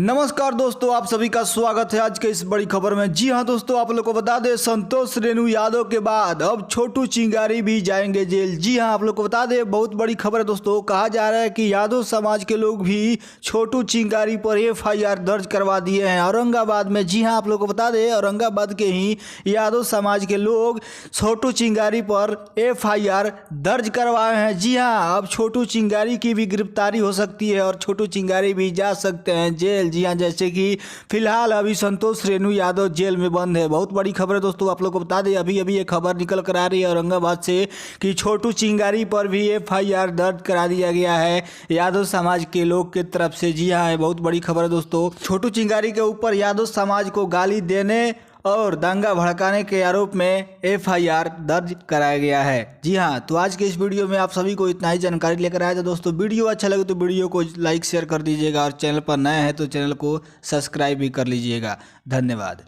नमस्कार दोस्तों, आप सभी का स्वागत है आज के इस बड़ी खबर में। जी हां दोस्तों, आप लोग को बता दें, संतोष रेणु यादव के बाद अब छोटू चिंगारी भी जाएंगे जेल। जी हां, आप लोग को बता दें, बहुत बड़ी खबर है दोस्तों। कहा जा रहा है कि यादव समाज के लोग भी छोटू चिंगारी पर एफआईआर दर्ज करवा दिए हैं औरंगाबाद में। जी हां, आप लोग को बता दें, औरंगाबाद के ही यादव समाज के लोग छोटू चिंगारी पर एफआईआर दर्ज करवाए हैं। जी हां, अब छोटू चिंगारी की भी गिरफ्तारी हो सकती है और छोटू चिंगारी भी जा सकते हैं जेल। जी हाँ, जैसे कि फिलहाल अभी संतोष रेणु यादव जेल में बंद है। बहुत बड़ी खबर है दोस्तों, आप लोग को बता दें, अभी ये खबर निकल कर आ रही है औरंगाबाद से कि छोटू चिंगारी पर भी एफआईआर दर्ज करा दिया गया है यादव समाज के लोग की तरफ से। जी हाँ, बहुत बड़ी खबर है दोस्तों। छोटू चिंगारी के ऊपर यादव समाज को गाली देने और दंगा भड़काने के आरोप में एफआईआर दर्ज कराया गया है। जी हाँ, तो आज के इस वीडियो में आप सभी को इतना ही जानकारी लेकर आया था दोस्तों। वीडियो अच्छा लगे तो वीडियो को लाइक शेयर कर दीजिएगा और चैनल पर नए हैं तो चैनल को सब्सक्राइब भी कर लीजिएगा। धन्यवाद।